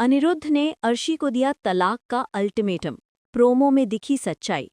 अनिरुद्ध ने अर्शी को दिया तलाक का अल्टीमेटम। प्रोमो में दिखी सच्चाई।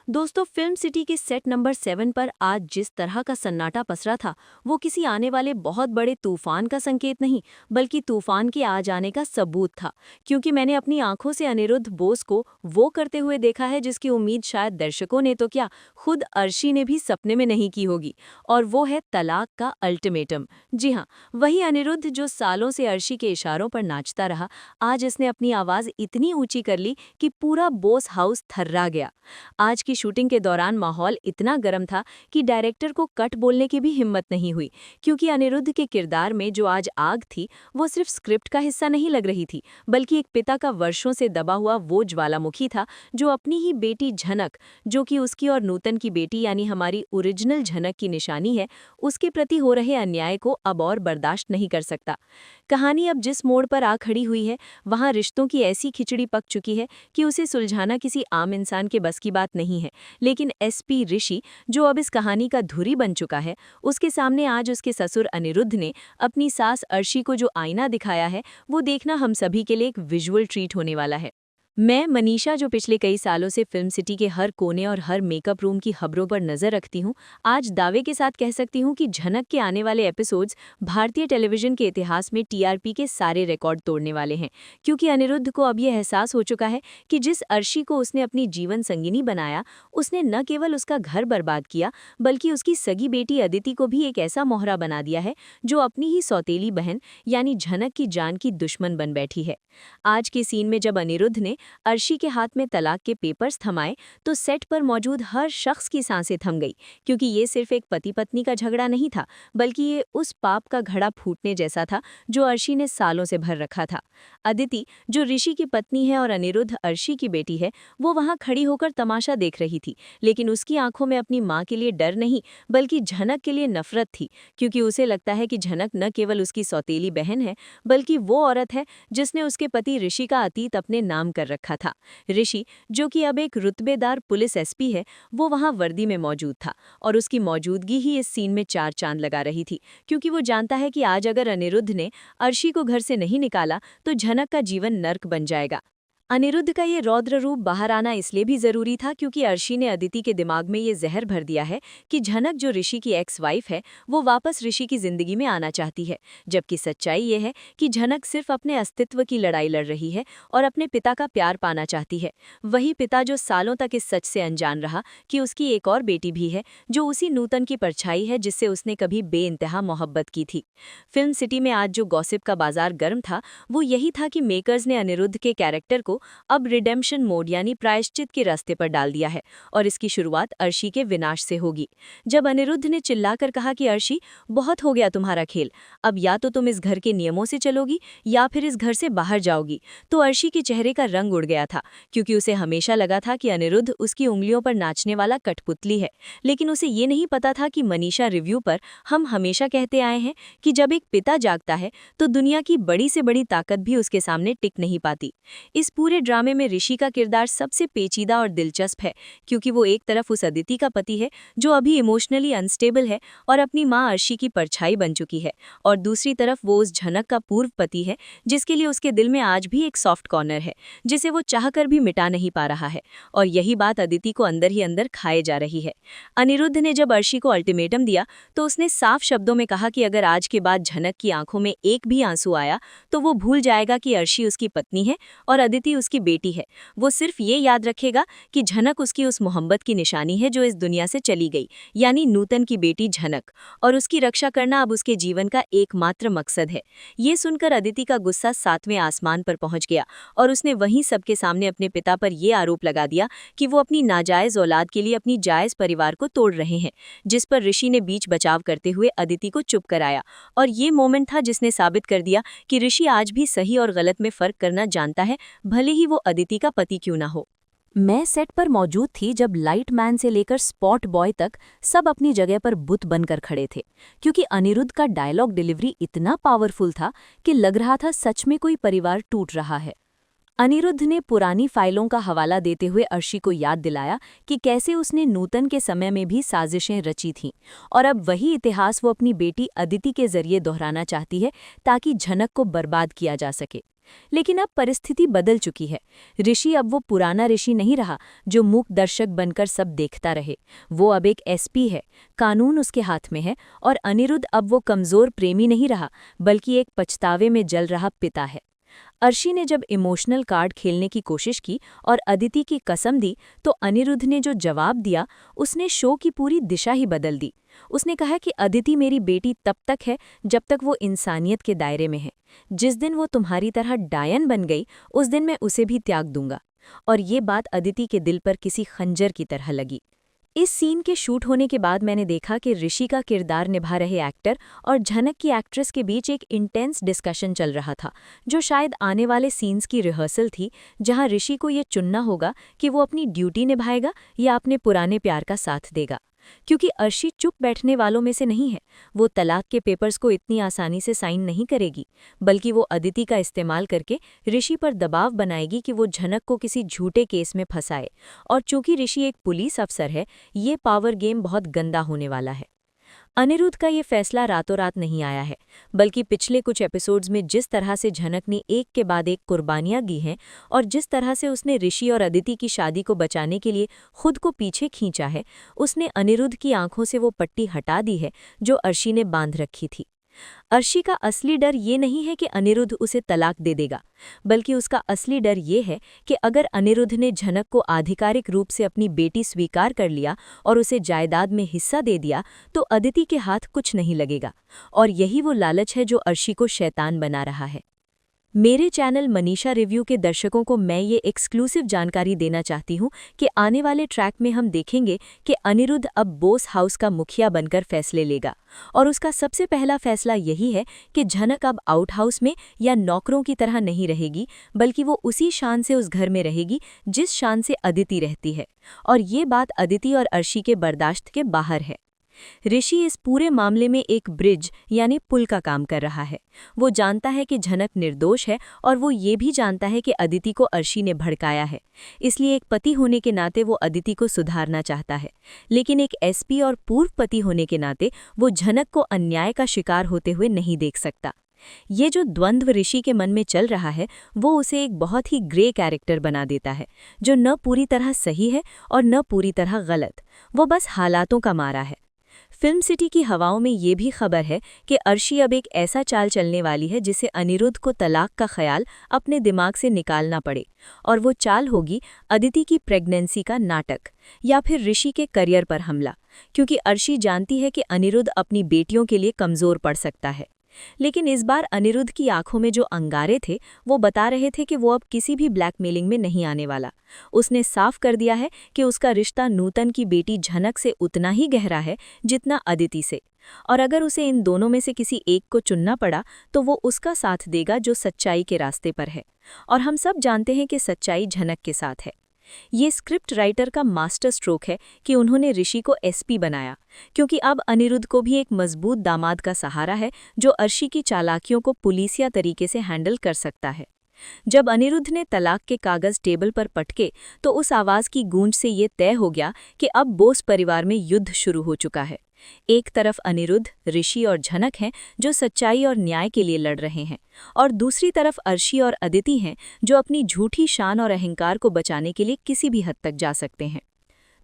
दोस्तों, फिल्म सिटी के सेट नंबर 7 पर आज जिस तरह का सन्नाटा पसरा था, वो किसी आने वाले बहुत बड़े तूफान का संकेत नहीं, बल्कि तूफान के आ जाने का सबूत था। क्योंकि मैंने अपनी आंखों से अनिरुद्ध बोस को वो करते हुए देखा है जिसकी उम्मीद शायद दर्शकों ने तो क्या, खुद अर्शी ने भी सपने में नहीं की होगी। और वो है तलाक का अल्टीमेटम। जी हाँ, वही अनिरुद्ध जो सालों से अर्शी के इशारों पर नाचता रहा, आज इसने अपनी आवाज़ इतनी ऊंची कर ली कि पूरा बोस हाउस थर्रा गया। आज की शूटिंग के दौरान माहौल इतना गर्म था कि डायरेक्टर को कट बोलने की भी हिम्मत नहीं हुई, क्योंकि अनिरुद्ध के किरदार में जो आज आग थी, वो सिर्फ स्क्रिप्ट का हिस्सा नहीं लग रही थी, बल्कि एक पिता का वर्षों से दबा हुआ वो ज्वालामुखी था जो अपनी ही बेटी झनक, जो कि उसकी और नूतन की बेटी यानी हमारी ओरिजिनल झनक की निशानी है, उसके प्रति हो रहे अन्याय को अब और बर्दाश्त नहीं कर सकता। कहानी अब जिस मोड़ पर आ खड़ी हुई है, वहाँ रिश्तों की ऐसी खिचड़ी पक चुकी है कि उसे सुलझाना किसी आम इंसान के बस की बात नहीं है। लेकिन एसपी ऋषि, जो अब इस कहानी का धुरी बन चुका है, उसके सामने आज उसके ससुर अनिरुद्ध ने अपनी सास अर्शी को जो आईना दिखाया है, वो देखना हम सभी के लिए एक विजुअल ट्रीट होने वाला है। मैं मनीषा, जो पिछले कई सालों से फिल्म सिटी के हर कोने और हर मेकअप रूम की खबरों पर नजर रखती हूँ, आज दावे के साथ कह सकती हूँ कि झनक के आने वाले एपिसोड्स भारतीय टेलीविजन के इतिहास में टीआरपी के सारे रिकॉर्ड तोड़ने वाले हैं। क्योंकि अनिरुद्ध को अब यह एहसास हो चुका है कि जिस अर्शी को उसने अपनी जीवन संगिनी बनाया, उसने न केवल उसका घर बर्बाद किया, बल्कि उसकी सगी बेटी अदिति को भी एक ऐसा मोहरा बना दिया है जो अपनी ही सौतेली बहन यानी झनक की जान की दुश्मन बन बैठी है। आज के सीन में जब अनिरुद्ध ने अर्शी के हाथ में तलाक के पेपर्स थमाए, तो सेट पर मौजूद हर शख्स की सांसें थम गई, क्योंकि ये सिर्फ एक पति पत्नी का झगड़ा नहीं था, बल्कि ये उस पाप का घड़ा फूटने जैसा था जो अर्शी ने सालों से भर रखा था। अदिति, जो ऋषि की पत्नी है और अनिरुद्ध अर्शी की बेटी है, वो वहां खड़ी होकर तमाशा देख रही थी, लेकिन उसकी आंखों में अपनी माँ के लिए डर नहीं, बल्कि झनक के लिए नफरत थी। क्योंकि उसे लगता है कि झनक न केवल उसकी सौतेली बहन है, बल्कि वो औरत है जिसने उसके पति ऋषि का अतीत अपने नाम कर रखा था। ऋषि, जो कि अब एक रुतबेदार पुलिस एसपी है, वो वहां वर्दी में मौजूद था, और उसकी मौजूदगी ही इस सीन में चार चांद लगा रही थी, क्योंकि वो जानता है कि आज अगर अनिरुद्ध ने अर्शी को घर से नहीं निकाला तो झनक का जीवन नर्क बन जाएगा। अनिरुद्ध का ये रौद्र रूप बाहर आना इसलिए भी जरूरी था क्योंकि अर्शी ने अदिति के दिमाग में ये जहर भर दिया है कि झनक, जो ऋषि की एक्स वाइफ है, वो वापस ऋषि की जिंदगी में आना चाहती है, जबकि सच्चाई ये है कि झनक सिर्फ अपने अस्तित्व की लड़ाई लड़ रही है और अपने पिता का प्यार पाना चाहती है। वही पिता जो सालों तक इस सच से अनजान रहा कि उसकी एक और बेटी भी है, जो उसी नूतन की परछाई है जिससे उसने कभी बेइंतहा मोहब्बत की थी। फिल्म सिटी में आज जो गॉसिप का बाजार गर्म था, वो यही था कि मेकर्स ने अनिरुद्ध के कैरेक्टर को अब रिडेम्पशन मोड यानी प्रायश्चित के रास्ते पर डाल दिया है, और इसकी शुरुआत अर्शी के विनाश से होगी। जब अनिरुद्ध ने चिल्लाकर कहा कि अर्शी, बहुत हो गया तुम्हारा खेल, अब या तो तुम इस घर के नियमों से चलोगी या फिर इस घर से बाहर जाओगी, तो अर्शी के चेहरे का रंग उड़ गया था, क्योंकि उसे हमेशा लगा था कि अनिरुद्ध उसकी उंगलियों पर नाचने वाला कठपुतली है। लेकिन उसे ये नहीं पता था कि मनीषा रिव्यू पर हम हमेशा कहते आए हैं कि जब एक पिता जागता है तो दुनिया की बड़ी से बड़ी ताकत भी उसके सामने टिक नहीं पाती। इस पूरे ड्रामे में ऋषि का किरदार सबसे पेचीदा और दिलचस्प है, क्योंकि वो एक तरफ उस अदिति का पति है जो अभी इमोशनली अनस्टेबल है और अपनी मां अर्शी की परछाई बन चुकी है, और दूसरी तरफ वो उस झनक का पूर्व पति है जिसके लिए उसके दिल में आज भी एक सॉफ्ट कॉर्नर है, जिसे वो चाहकर भी मिटा नहीं पा रहा है। और यही बात अदिति को अंदर ही अंदर खाए जा रही है। अनिरुद्ध ने जब अर्शी को अल्टीमेटम दिया तो उसने साफ शब्दों में कहा कि अगर आज के बाद झनक की आंखों में एक भी आंसू आया तो वो भूल जाएगा कि अर्शी उसकी पत्नी है और अदिति उसकी बेटी है। वो सिर्फ ये याद रखेगा कि झनक उसकी उस मोहब्बत की निशानी है जो इस दुनिया से चली गई, यानी नूतन की बेटी झनक, और उसकी रक्षा करना अब उसके जीवन का एकमात्र मकसद है। ये सुनकर अदिति का गुस्सा 7वें आसमान पर पहुंच गया, और उसने वहीं सबके सामने अपने पिता पर यह आरोप लगा दिया कि वो अपनी नाजायज औलाद के लिए अपनी जायज परिवार को तोड़ रहे हैं, जिस पर ऋषि ने बीच बचाव करते हुए अदिति को चुप कराया। और ये मोमेंट था जिसने साबित कर दिया कि ऋषि आज भी सही और गलत में फर्क करना जानता है, भले ही वो अदिति का पति क्यों ना हो। मैं सेट पर मौजूद थी जब लाइट मैन से लेकर स्पॉट बॉय तक सब अपनी जगह पर बुत बनकर खड़े थे, क्योंकि अनिरुद्ध का डायलॉग डिलीवरी इतना पावरफुल था कि लग रहा था सच में कोई परिवार टूट रहा है। अनिरुद्ध ने पुरानी फाइलों का हवाला देते हुए अर्शी को याद दिलाया कि कैसे उसने नूतन के समय में भी साजिशें रची थीं, और अब वही इतिहास वो अपनी बेटी अदिति के जरिए दोहराना चाहती है ताकि झनक को बर्बाद किया जा सके। लेकिन अब परिस्थिति बदल चुकी है। ऋषि अब वो पुराना ऋषि नहीं रहा जो मूक दर्शक बनकर सब देखता रहे। वो अब एक एसपी है, कानून उसके हाथ में है, और अनिरुद्ध अब वो कमजोर प्रेमी नहीं रहा बल्कि एक पछतावे में जल रहा पिता है। अर्शी ने जब इमोशनल कार्ड खेलने की कोशिश की और अदिति की कसम दी तो अनिरुद्ध ने जो जवाब दिया उसने शो की पूरी दिशा ही बदल दी। उसने कहा कि अदिति मेरी बेटी तब तक है जब तक वो इंसानियत के दायरे में है। जिस दिन वो तुम्हारी तरह डायन बन गई उस दिन मैं उसे भी त्याग दूंगा। और ये बात अदिति के दिल पर किसी खंजर की तरह लगी। इस सीन के शूट होने के बाद मैंने देखा कि ऋषि का किरदार निभा रहे एक्टर और झनक की एक्ट्रेस के बीच एक इंटेंस डिस्कशन चल रहा था, जो शायद आने वाले सीन्स की रिहर्सल थी, जहां ऋषि को ये चुनना होगा कि वो अपनी ड्यूटी निभाएगा या अपने पुराने प्यार का साथ देगा। क्योंकि अर्शी चुप बैठने वालों में से नहीं है। वो तलाक के पेपर्स को इतनी आसानी से साइन नहीं करेगी, बल्कि वो अदिति का इस्तेमाल करके ऋषि पर दबाव बनाएगी कि वो झनक को किसी झूठे केस में फंसाए। और चूंकि ऋषि एक पुलिस अफसर है, ये पावर गेम बहुत गंदा होने वाला है। अनिरुद्ध का ये फैसला रातों रात नहीं आया है, बल्कि पिछले कुछ एपिसोड्स में जिस तरह से झनक ने एक के बाद एक कुर्बानियां दी हैं और जिस तरह से उसने ऋषि और अदिति की शादी को बचाने के लिए खुद को पीछे खींचा है, उसने अनिरुद्ध की आंखों से वो पट्टी हटा दी है जो अर्शी ने बांध रखी थी। अर्शी का असली डर ये नहीं है कि अनिरुद्ध उसे तलाक दे देगा, बल्कि उसका असली डर ये है कि अगर अनिरुद्ध ने झनक को आधिकारिक रूप से अपनी बेटी स्वीकार कर लिया और उसे जायदाद में हिस्सा दे दिया तो अदिति के हाथ कुछ नहीं लगेगा। और यही वो लालच है जो अर्शी को शैतान बना रहा है। मेरे चैनल मनीषा रिव्यू के दर्शकों को मैं ये एक्सक्लूसिव जानकारी देना चाहती हूँ कि आने वाले ट्रैक में हम देखेंगे कि अनिरुद्ध अब बोस हाउस का मुखिया बनकर फैसले लेगा। और उसका सबसे पहला फैसला यही है कि झनक अब आउट हाउस में या नौकरों की तरह नहीं रहेगी, बल्कि वो उसी शान से उस घर में रहेगी जिस शान से अदिति रहती है। और ये बात अदिति और अर्शी के बर्दाश्त के बाहर है। ऋषि इस पूरे मामले में एक ब्रिज यानी पुल का काम कर रहा है। वो जानता है कि झनक निर्दोष है और वो ये भी जानता है कि अदिति को अर्शी ने भड़काया है। इसलिए एक पति होने के नाते वो अदिति को सुधारना चाहता है, लेकिन एक एसपी और पूर्व पति होने के नाते वो झनक को अन्याय का शिकार होते हुए नहीं देख सकता। ये जो द्वंद्व ऋषि के मन में चल रहा है वो उसे एक बहुत ही ग्रे कैरेक्टर बना देता है, जो न पूरी तरह सही है और न पूरी तरह गलत। वो बस हालातों का मारा है। फिल्म सिटी की हवाओं में ये भी खबर है कि अर्शी अब एक ऐसा चाल चलने वाली है जिसे अनिरुद्ध को तलाक का ख्याल अपने दिमाग से निकालना पड़े, और वो चाल होगी अदिति की प्रेगनेंसी का नाटक या फिर ऋषि के करियर पर हमला, क्योंकि अर्शी जानती है कि अनिरुद्ध अपनी बेटियों के लिए कमज़ोर पड़ सकता है। लेकिन इस बार अनिरुद्ध की आंखों में जो अंगारे थे वो बता रहे थे कि वो अब किसी भी ब्लैकमेलिंग में नहीं आने वाला। उसने साफ कर दिया है कि उसका रिश्ता नूतन की बेटी झनक से उतना ही गहरा है जितना अदिति से, और अगर उसे इन दोनों में से किसी एक को चुनना पड़ा तो वो उसका साथ देगा जो सच्चाई के रास्ते पर है। और हम सब जानते हैं कि सच्चाई झनक के साथ है। ये स्क्रिप्ट राइटर का मास्टर स्ट्रोक है कि उन्होंने ऋषि को एसपी बनाया, क्योंकि अब अनिरुद्ध को भी एक मजबूत दामाद का सहारा है जो अर्शी की चालाकियों को पुलिसिया तरीके से हैंडल कर सकता है। जब अनिरुद्ध ने तलाक के कागज टेबल पर पटके तो उस आवाज की गूंज से ये तय हो गया कि अब बोस परिवार में युद्ध शुरू हो चुका है। एक तरफ अनिरुद्ध, ऋषि और झनक हैं जो सच्चाई और न्याय के लिए लड़ रहे हैं, और दूसरी तरफ अर्शी और अदिति हैं जो अपनी झूठी शान और अहंकार को बचाने के लिए किसी भी हद तक जा सकते हैं।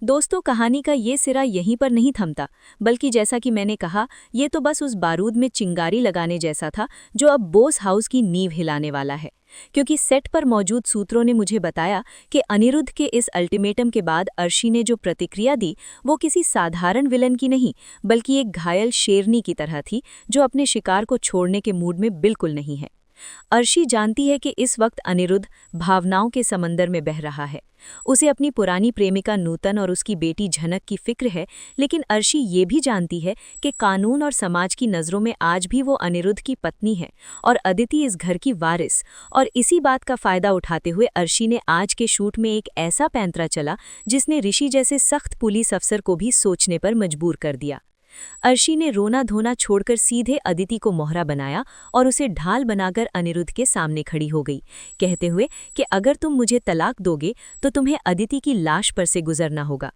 दोस्तों, कहानी का ये सिरा यहीं पर नहीं थमता, बल्कि जैसा कि मैंने कहा, ये तो बस उस बारूद में चिंगारी लगाने जैसा था जो अब बोस हाउस की नींव हिलाने वाला है। क्योंकि सेट पर मौजूद सूत्रों ने मुझे बताया कि अनिरुद्ध के इस अल्टीमेटम के बाद अर्शी ने जो प्रतिक्रिया दी वो किसी साधारण विलन की नहीं, बल्कि एक घायल शेरनी की तरह थी जो अपने शिकार को छोड़ने के मूड में बिल्कुल नहीं है। अर्शी जानती है कि इस वक्त अनिरुद्ध भावनाओं के समंदर में बह रहा है। उसे अपनी पुरानी प्रेमिका नूतन और उसकी बेटी झनक की फिक्र है, लेकिन अर्शी ये भी जानती है कि कानून और समाज की नज़रों में आज भी वो अनिरुद्ध की पत्नी है और अदिति इस घर की वारिस। और इसी बात का फ़ायदा उठाते हुए अर्शी ने आज के शूट में एक ऐसा पैंतरा चला जिसने ऋषि जैसे सख्त पुलिस अफसर को भी सोचने पर मजबूर कर दिया। अर्शी ने रोना धोना छोड़कर सीधे अदिति को मोहरा बनाया और उसे ढाल बनाकर अनिरुद्ध के सामने खड़ी हो गई, कहते हुए कि अगर तुम मुझे तलाक दोगे तो तुम्हें अदिति की लाश पर से गुजरना होगा।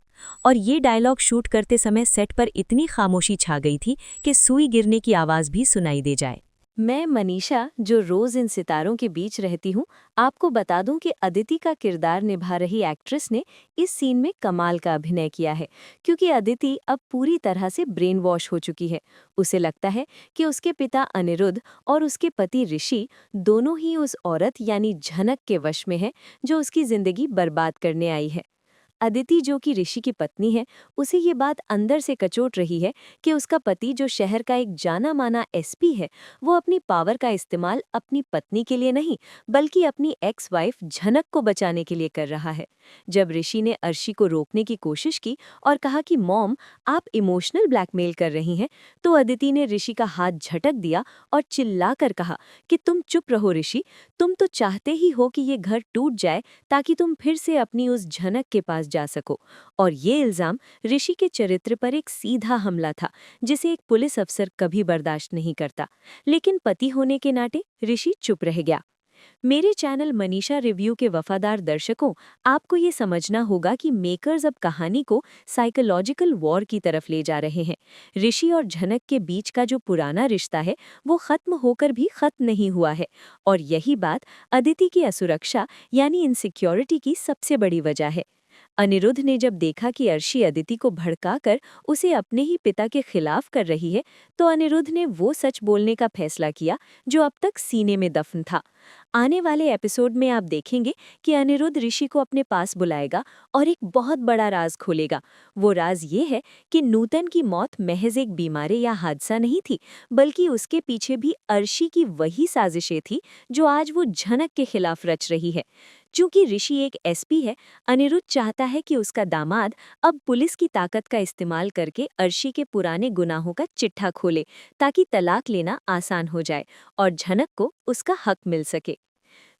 और ये डायलॉग शूट करते समय सेट पर इतनी खामोशी छा गई थी कि सुई गिरने की आवाज़ भी सुनाई दे जाए। मैं मनीषा, जो रोज इन सितारों के बीच रहती हूँ, आपको बता दूं कि अदिति का किरदार निभा रही एक्ट्रेस ने इस सीन में कमाल का अभिनय किया है, क्योंकि अदिति अब पूरी तरह से ब्रेन वॉश हो चुकी है। उसे लगता है कि उसके पिता अनिरुद्ध और उसके पति ऋषि दोनों ही उस औरत यानी झनक के वश में है, जो उसकी जिंदगी बर्बाद करने आई है। अदिति, जो कि ऋषि की पत्नी है, उसे ये बात अंदर से कचोट रही है कि उसका पति, जो शहर का एक जाना माना एसपी है, वो अपनी पावर का इस्तेमाल अपनी पत्नी के लिए नहीं बल्कि अपनी एक्स वाइफ झनक को बचाने के लिए कर रहा है। जब ऋषि ने अर्शी को रोकने की कोशिश की और कहा कि मॉम, आप इमोशनल ब्लैकमेल कर रही हैं, तो अदिति ने ऋषि का हाथ झटक दिया और चिल्लाकर कहा कि तुम चुप रहो ऋषि, तुम तो चाहते ही हो कि ये घर टूट जाए ताकि तुम फिर से अपनी उस झनक के पास जा सको। और ये इल्जाम ऋषि के चरित्र पर एक सीधा हमला था, जिसे एक पुलिस अफसर कभी बर्दाश्त नहीं करता। लेकिन पति होने के नाते ऋषि चुप रह गया। मेरे चैनल मनीषा रिव्यू के वफादार दर्शकों, आपको ये समझना होगा कि मेकर्स अब कहानी को साइकोलॉजिकल वॉर की तरफ ले जा रहे हैं। ऋषि और झनक के बीच का जो पुराना रिश्ता है, वो खत्म होकर भी खत्म नहीं हुआ है, और यही बात अदिति की असुरक्षा यानी इनसिक्योरिटी की सबसे बड़ी वजह है। अनिरुद्ध ने जब देखा कि अर्शी अदिति को भड़काकर उसे अपने ही पिता के खिलाफ कर रही है, तो अनिरुद्ध ने वो सच बोलने का फैसला किया जो अब तक सीने में दफन था। आने वाले एपिसोड में आप देखेंगे कि अनिरुद्ध ऋषि को अपने पास बुलाएगा और एक बहुत बड़ा राज खोलेगा। वो राज ये है कि नूतन की मौत महज एक बीमारी या हादसा नहीं थी, बल्कि उसके पीछे भी अर्शी की वही साजिशें थी जो आज वो झनक के खिलाफ रच रही है। चूंकि ऋषि एक एसपी है, अनिरुद्ध चाहता है कि उसका दामाद अब पुलिस की ताकत का इस्तेमाल करके अर्शी के पुराने गुनाहों का चिट्ठा खोले, ताकि तलाक लेना आसान हो जाए और झनक को उसका हक मिल सके।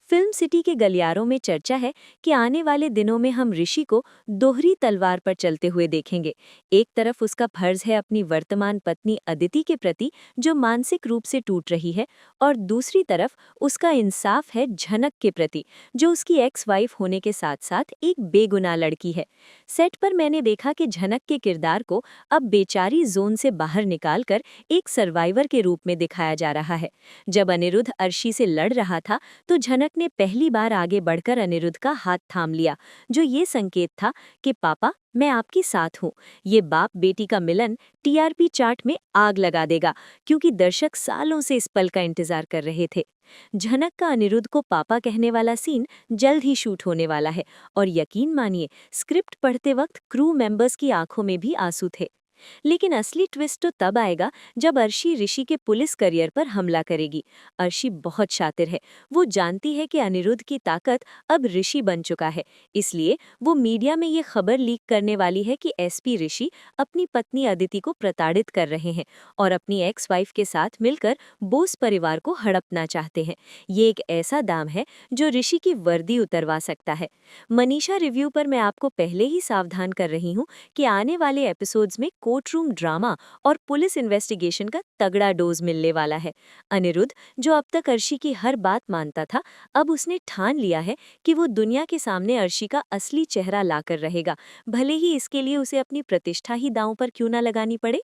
फिल्म सिटी के गलियारों में चर्चा है कि आने वाले दिनों में हम ऋषि को दोहरी तलवार पर चलते हुए देखेंगे। एक तरफ उसका फर्ज है अपनी वर्तमान पत्नी अदिति के प्रति, जो मानसिक रूप से टूट रही है, और दूसरी तरफ उसका इंसाफ है झनक के प्रति, जो उसकी एक्स वाइफ होने के साथ साथ एक बेगुनाह लड़की है। सेट पर मैंने देखा कि झनक के किरदार को अब बेचारी जोन से बाहर निकालकर एक सर्वाइवर के रूप में दिखाया जा रहा है। जब अनिरुद्ध अर्शी से लड़ रहा था, तो झनक ने पहली बार आगे बढ़कर अनिरुद्ध का हाथ थाम लिया, जो ये संकेत था कि पापा, मैं आपके साथ हूँ। ये बाप बेटी का मिलन टीआरपी चार्ट में आग लगा देगा, क्योंकि दर्शक सालों से इस पल का इंतजार कर रहे थे। झनक का अनिरुद्ध को पापा कहने वाला सीन जल्द ही शूट होने वाला है, और यकीन मानिए, स्क्रिप्ट पढ़ते वक्त क्रू मेंबर्स की आंखों में भी आंसू थे। लेकिन असली ट्विस्ट तो तब आएगा जब अर्शी ऋषि के पुलिस करियर पर हमला करेगी। अर्शी बहुत शातिर है। वो जानती है कि अनिरुद्ध की ताकत अब ऋषि बन चुका है, इसलिए वो मीडिया में ये खबर लीक करने वाली है कि एसपी ऋषि अपनी पत्नी अदिति को प्रताड़ित कर रहे हैं और अपनी एक्स वाइफ के साथ मिलकर बोस परिवार को हड़पना चाहते हैं। ये एक ऐसा दाम है जो ऋषि की वर्दी उतरवा सकता है। मनीषा रिव्यू पर मैं आपको पहले ही सावधान कर रही हूँ कि आने वाले एपिसोड्स में कोर्ट रूम ड्रामा और पुलिस इन्वेस्टिगेशन का तगड़ा डोज मिलने वाला है। अनिरुद्ध, जो अब तक अर्शी की हर बात मानता था, अब उसने ठान लिया है कि वो दुनिया के सामने अर्शी का असली चेहरा लाकर रहेगा, भले ही इसके लिए उसे अपनी प्रतिष्ठा ही दांव पर क्यों ना लगानी पड़े।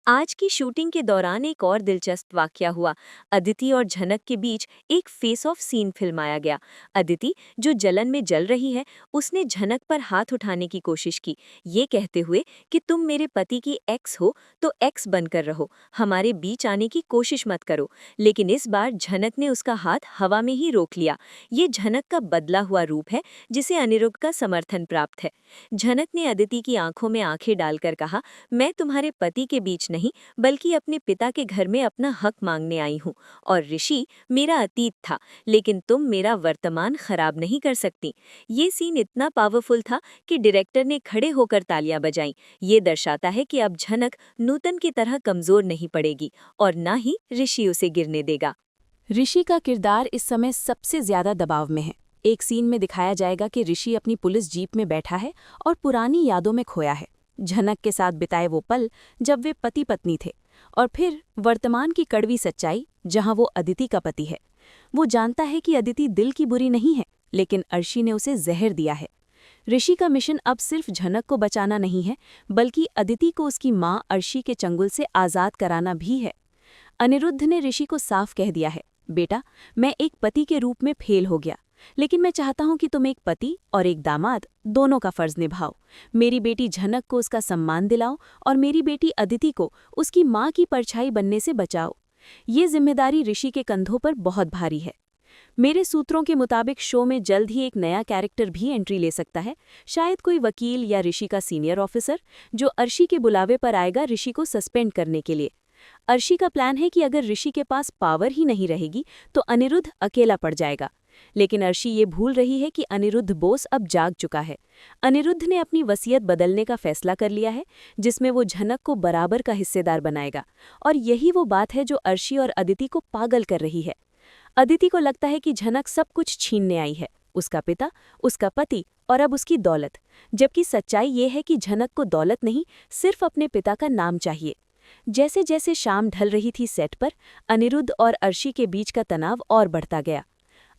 आज की शूटिंग के दौरान एक और दिलचस्प वाकया हुआ। अदिति और झनक के बीच एक फेस ऑफ सीन फिल्माया गया। अदिति, जो जलन में जल रही है, उसने झनक पर हाथ उठाने की कोशिश की, ये कहते हुए कि तुम मेरे पति की एक्स हो तो एक्स बनकर रहो, हमारे बीच आने की कोशिश मत करो। लेकिन इस बार झनक ने उसका हाथ हवा में ही रोक लिया। ये झनक का बदला हुआ रूप है, जिसे अनिरुद्ध का समर्थन प्राप्त है। झनक ने अदिति की आंखों में आंखें डालकर कहा, मैं तुम्हारे पति के बीच नहीं बल्कि अपने पिता के घर में अपना हक मांगने आई हूँ। और ऋषि मेरा अतीत था, लेकिन तुम मेरा वर्तमान खराब नहीं कर सकती। ये सीन इतना पावरफुल था कि डायरेक्टर ने खड़े होकर तालियां बजाईं। ये दर्शाता है कि अब झनक नूतन की तरह कमजोर नहीं पड़ेगी और ना ही ऋषि उसे गिरने देगा। ऋषि का किरदार इस समय सबसे ज्यादा दबाव में है। एक सीन में दिखाया जाएगा कि ऋषि अपनी पुलिस जीप में बैठा है और पुरानी यादों में खोया है। झनक के साथ बिताए वो पल जब वे पति पत्नी थे, और फिर वर्तमान की कड़वी सच्चाई जहां वो अदिति का पति है। वो जानता है कि अदिति दिल की बुरी नहीं है, लेकिन अर्शी ने उसे जहर दिया है। ऋषि का मिशन अब सिर्फ झनक को बचाना नहीं है, बल्कि अदिति को उसकी मां अर्शी के चंगुल से आजाद कराना भी है। अनिरुद्ध ने ऋषि को साफ कह दिया है, बेटा, मैं एक पति के रूप में फेल हो गया, लेकिन मैं चाहता हूं कि तुम एक पति और एक दामाद दोनों का फर्ज निभाओ। मेरी बेटी झनक को उसका सम्मान दिलाओ और मेरी बेटी अदिति को उसकी माँ की परछाई बनने से बचाओ। ये जिम्मेदारी ऋषि के कंधों पर बहुत भारी है। मेरे सूत्रों के मुताबिक शो में जल्द ही एक नया कैरेक्टर भी एंट्री ले सकता है, शायद कोई वकील या ऋषि का सीनियर ऑफिसर, जो अर्शी के बुलावे पर आएगा ऋषि को सस्पेंड करने के लिए। अर्शी का प्लान है कि अगर ऋषि के पास पावर ही नहीं रहेगी तो अनिरुद्ध अकेला पड़ जाएगा। लेकिन अर्शी ये भूल रही है कि अनिरुद्ध बोस अब जाग चुका है। अनिरुद्ध ने अपनी वसीयत बदलने का फैसला कर लिया है, जिसमें वो झनक को बराबर का हिस्सेदार बनाएगा। और यही वो बात है जो अर्शी और अदिति को पागल कर रही है। अदिति को लगता है कि झनक सब कुछ छीनने आई है, उसका पिता, उसका पति और अब उसकी दौलत, जबकि सच्चाई ये है कि झनक को दौलत नहीं, सिर्फ अपने पिता का नाम चाहिए। जैसे जैसे शाम ढल रही थी सेट पर, अनिरुद्ध और अर्शी के बीच का तनाव और बढ़ता गया।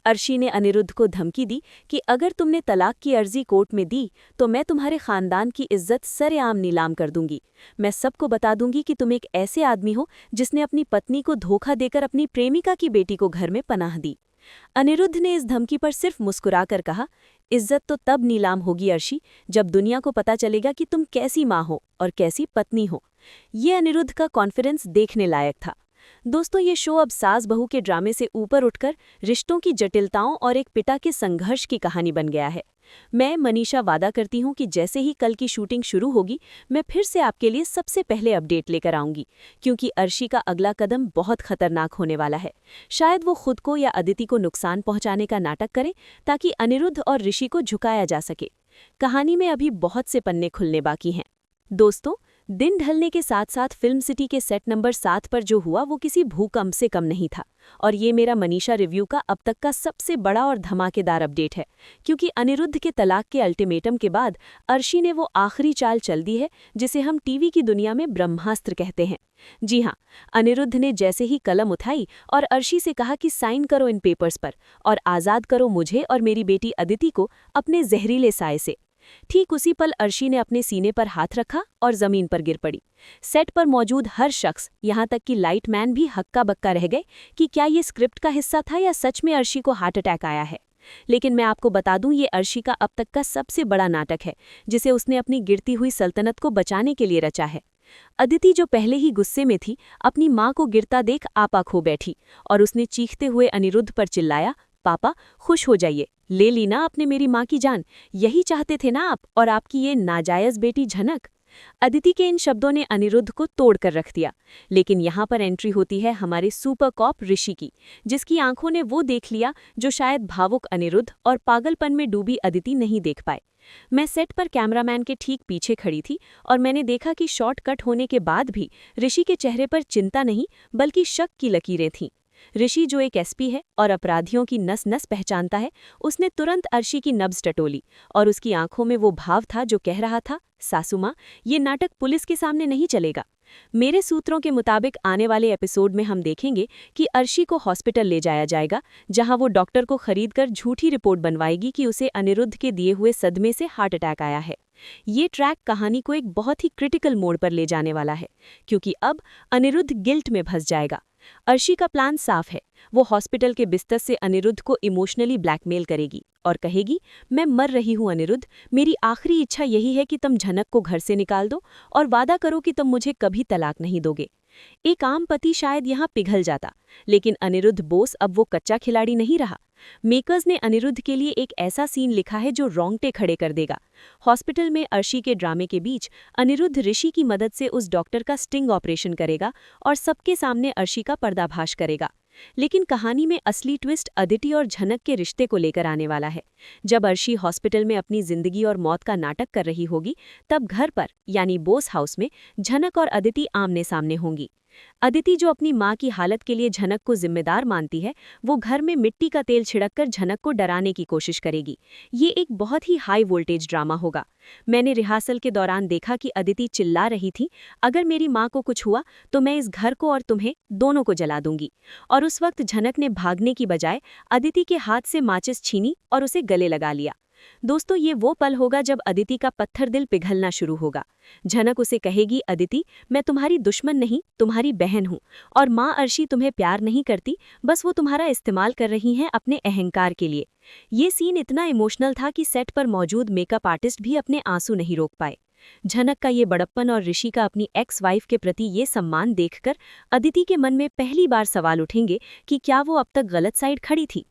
अर्शी ने अनिरुद्ध को धमकी दी कि अगर तुमने तलाक की अर्जी कोर्ट में दी तो मैं तुम्हारे खानदान की इज्जत सरेआम नीलाम कर दूंगी। मैं सबको बता दूंगी कि तुम एक ऐसे आदमी हो जिसने अपनी पत्नी को धोखा देकर अपनी प्रेमिका की बेटी को घर में पनाह दी। अनिरुद्ध ने इस धमकी पर सिर्फ मुस्कुराकर कहा, इज्जत तो तब नीलाम होगी अर्शी, जब दुनिया को पता चलेगा कि तुम कैसी माँ हो और कैसी पत्नी हो। ये अनिरुद्ध का कॉन्फिडेंस देखने लायक था। दोस्तों, ये शो अब सास बहू के ड्रामे से ऊपर उठकर रिश्तों की जटिलताओं और एक पिता के संघर्ष की कहानी बन गया है। मैं मनीषा वादा करती हूँ कि जैसे ही कल की शूटिंग शुरू होगी, मैं फिर से आपके लिए सबसे पहले अपडेट लेकर आऊंगी, क्योंकि अर्शी का अगला कदम बहुत खतरनाक होने वाला है। शायद वो खुद को या अदिति को नुकसान पहुंचाने का नाटक करे ताकि अनिरुद्ध और ऋषि को झुकाया जा सके। कहानी में अभी बहुत से पन्ने खुलने बाकी हैं। दोस्तों, दिन ढलने के साथ साथ फिल्म सिटी के सेट नंबर 7 पर जो हुआ वो किसी भूकंप से कम नहीं था। और ये मेरा मनीषा रिव्यू का अब तक का सबसे बड़ा और धमाकेदार अपडेट है, क्योंकि अनिरुद्ध के तलाक के अल्टीमेटम के बाद अर्शी ने वो आखिरी चाल चल दी है जिसे हम टीवी की दुनिया में ब्रह्मास्त्र कहते हैं। जी हाँ, अनिरुद्ध ने जैसे ही कलम उठाई और अर्शी से कहा कि साइन करो इन पेपर्स पर और आज़ाद करो मुझे और मेरी बेटी अदिति को अपने जहरीले साए से, ठीक उसी पल अर्शी ने अपने सीने पर हाथ रखा और जमीन पर गिर पड़ी। सेट पर मौजूद हर शख्स, यहाँ तक कि लाइटमैन भी हक्का बक्का रह गए कि क्या ये स्क्रिप्ट का हिस्सा था या सच में अर्शी को हार्ट अटैक आया है। लेकिन मैं आपको बता दूं, ये अर्शी का अब तक का सबसे बड़ा नाटक है, जिसे उसने अपनी गिरती हुई सल्तनत को बचाने के लिए रचा है। अदिति, जो पहले ही गुस्से में थी, अपनी माँ को गिरता देख आपा खो बैठी और उसने चीखते हुए अनिरुद्ध पर चिल्लाया, पापा खुश हो जाइए, ले ली ना आपने मेरी माँ की जान, यही चाहते थे ना आप और आपकी ये नाजायज बेटी झनक। अदिति के इन शब्दों ने अनिरुद्ध को तोड़कर रख दिया। लेकिन यहाँ पर एंट्री होती है हमारे सुपर कॉप ऋषि की, जिसकी आंखों ने वो देख लिया जो शायद भावुक अनिरुद्ध और पागलपन में डूबी अदिति नहीं देख पाए। मैं सेट पर कैमरामैन के ठीक पीछे खड़ी थी और मैंने देखा कि शॉट कट होने के बाद भी ऋषि के चेहरे पर चिंता नहीं बल्कि शक की लकीरें थीं। ऋषि, जो एक एसपी है और अपराधियों की नस नस पहचानता है, उसने तुरंत अर्शी की नब्ज टटोली और उसकी आंखों में वो भाव था जो कह रहा था, सासू माँ, ये नाटक पुलिस के सामने नहीं चलेगा। मेरे सूत्रों के मुताबिक आने वाले एपिसोड में हम देखेंगे कि अर्शी को हॉस्पिटल ले जाया जाएगा, जहां वो डॉक्टर को खरीदकर झूठी रिपोर्ट बनवाएगी कि उसे अनिरुद्ध के दिए हुए सदमे से हार्ट अटैक आया है। ये ट्रैक कहानी को एक बहुत ही क्रिटिकल मोड़ पर ले जाने वाला है, क्योंकि अब अनिरुद्ध गिल्ट में फंस जाएगा। अर्शी का प्लान साफ है, वो हॉस्पिटल के बिस्तर से अनिरुद्ध को इमोशनली ब्लैकमेल करेगी और कहेगी, मैं मर रही हूँ अनिरुद्ध, मेरी आखिरी इच्छा यही है कि तुम झनक को घर से निकाल दो और वादा करो कि तुम मुझे कभी तलाक नहीं दोगे। एक आम पति शायद यहाँ पिघल जाता, लेकिन अनिरुद्ध बोस अब वो कच्चा खिलाड़ी नहीं रहा। मेकर्स ने अनिरुद्ध के लिए एक ऐसा सीन लिखा है जो रोंगटे खड़े कर देगा। हॉस्पिटल में अर्शी के ड्रामे के बीच अनिरुद्ध ऋषि की मदद से उस डॉक्टर का स्टिंग ऑपरेशन करेगा और सबके सामने अर्शी का पर्दाफाश करेगा। लेकिन कहानी में असली ट्विस्ट अदिति और झनक के रिश्ते को लेकर आने वाला है। जब अर्शी हॉस्पिटल में अपनी जिंदगी और मौत का नाटक कर रही होगी, तब घर पर यानी बोस हाउस में झनक और अदिति आमने सामने होंगी। अदिति, जो अपनी माँ की हालत के लिए झनक को जिम्मेदार मानती है, वो घर में मिट्टी का तेल छिड़ककर झनक को डराने की कोशिश करेगी। ये एक बहुत ही हाई वोल्टेज ड्रामा होगा। मैंने रिहर्सल के दौरान देखा कि अदिति चिल्ला रही थी, अगर मेरी माँ को कुछ हुआ तो मैं इस घर को और तुम्हें दोनों को जला दूंगी। और उस वक्त झनक ने भागने की बजाय अदिति के हाथ से माचिस छीनी और उसे गले लगा लिया। दोस्तों, ये वो पल होगा जब अदिति का पत्थर दिल पिघलना शुरू होगा। झनक उसे कहेगी, अदिति, मैं तुम्हारी दुश्मन नहीं, तुम्हारी बहन हूँ, और माँ अर्शी तुम्हें प्यार नहीं करती, बस वो तुम्हारा इस्तेमाल कर रही हैं अपने अहंकार के लिए। ये सीन इतना इमोशनल था कि सेट पर मौजूद मेकअप आर्टिस्ट भी अपने आंसू नहीं रोक पाए। झनक का ये बड़प्पन और ऋषि का अपनी एक्स वाइफ के प्रति ये सम्मान देखकर अदिति के मन में पहली बार सवाल उठेंगे कि क्या वो अब तक गलत साइड खड़ी थी।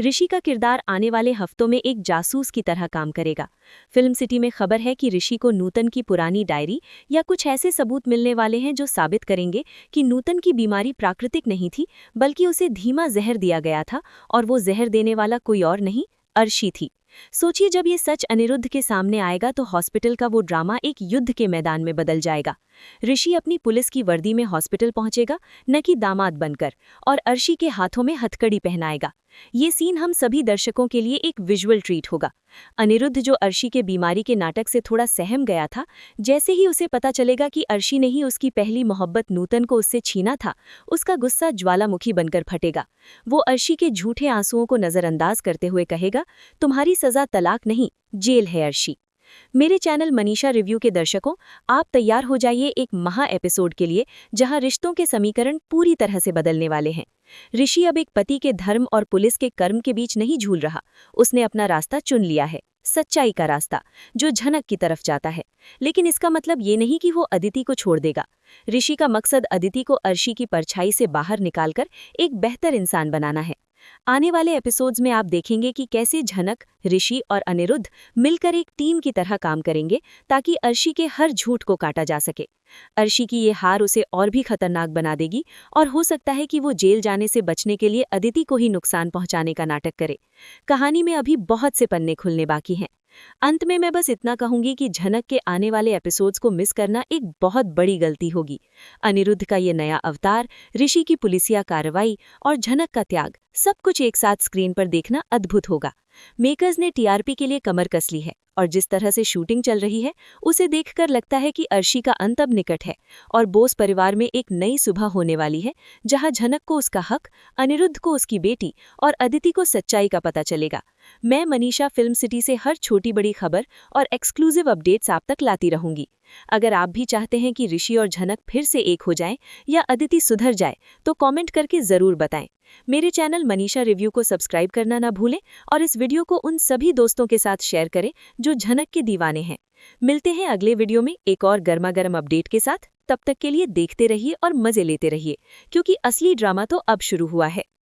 ऋषि का किरदार आने वाले हफ्तों में एक जासूस की तरह काम करेगा। फिल्म सिटी में खबर है कि ऋषि को नूतन की पुरानी डायरी या कुछ ऐसे सबूत मिलने वाले हैं जो साबित करेंगे कि नूतन की बीमारी प्राकृतिक नहीं थी, बल्कि उसे धीमा जहर दिया गया था, और वो जहर देने वाला कोई और नहीं, अर्शी थी। सोचिए, जब ये सच अनिरुद्ध के सामने आएगा तो हॉस्पिटल का वो ड्रामा एक युद्ध के मैदान में बदल जाएगा। ऋषि अपनी पुलिस की वर्दी में हॉस्पिटल पहुंचेगा, न कि दामाद बनकर, और अर्शी के हाथों में हथकड़ी पहनाएगा। ये सीन हम सभी दर्शकों के लिए एक विजुअल ट्रीट होगा। अनिरुद्ध, जो अर्शी के बीमारी के नाटक से थोड़ा सहम गया था, जैसे ही उसे पता चलेगा कि अर्शी ने ही उसकी पहली मोहब्बत नूतन को उससे छीना था, उसका गुस्सा ज्वालामुखी बनकर फटेगा। वो अर्शी के झूठे आंसुओं को नजरअंदाज करते हुए कहेगा, तुम्हारी सजा तलाक नहीं, जेल है अर्शी। मेरे चैनल मनीषा रिव्यू के दर्शकों, आप तैयार हो जाइए एक महा एपिसोड के लिए जहां रिश्तों के समीकरण पूरी तरह से बदलने वाले हैं। ऋषि अब एक पति के धर्म और पुलिस के कर्म के बीच नहीं झूल रहा। उसने अपना रास्ता चुन लिया है, सच्चाई का रास्ता, जो झनक की तरफ जाता है। लेकिन इसका मतलब ये नहीं कि वो अदिति को छोड़ देगा। ऋषि का मकसद अदिति को अर्शी की परछाई से बाहर निकालकर एक बेहतर इंसान बनाना है। आने वाले एपिसोड्स में आप देखेंगे कि कैसे झनक, ऋषि और अनिरुद्ध मिलकर एक टीम की तरह काम करेंगे ताकि अर्शी के हर झूठ को काटा जा सके। अर्शी की ये हार उसे और भी खतरनाक बना देगी, और हो सकता है कि वो जेल जाने से बचने के लिए अदिति को ही नुकसान पहुंचाने का नाटक करे। कहानी में अभी बहुत से पन्ने खुलने बाकी हैं। अंत में मैं बस इतना कहूंगी कि झनक के आने वाले एपिसोड्स को मिस करना एक बहुत बड़ी गलती होगी। अनिरुद्ध का ये नया अवतार, ऋषि की पुलिसिया कार्रवाई और झनक का त्याग, सब कुछ एक साथ स्क्रीन पर देखना अद्भुत होगा। मेकर्स ने टीआरपी के लिए कमर कस ली है, और जिस तरह से शूटिंग चल रही है उसे देखकर लगता है कि अर्शी का अंत अब निकट है और बोस परिवार में एक नई सुबह होने वाली है, जहां झनक को उसका हक, अनिरुद्ध को उसकी बेटी और अदिति को सच्चाई का पता चलेगा। मैं मनीषा फिल्म सिटी से हर छोटी बड़ी खबर और एक्सक्लूसिव अपडेट्स आप तक लाती रहूंगी। अगर आप भी चाहते हैं कि ऋषि और झनक फिर से एक हो जाएं या अदिति सुधर जाए, तो कमेंट करके जरूर बताएं। मेरे चैनल मनीषा रिव्यू को सब्सक्राइब करना ना भूलें, और इस वीडियो को उन सभी दोस्तों के साथ शेयर करें जो झनक के दीवाने हैं। मिलते हैं अगले वीडियो में एक और गर्मा-गर्म अपडेट के साथ। तब तक के लिए देखते रहिए और मजे लेते रहिए, क्योंकि असली ड्रामा तो अब शुरू हुआ है।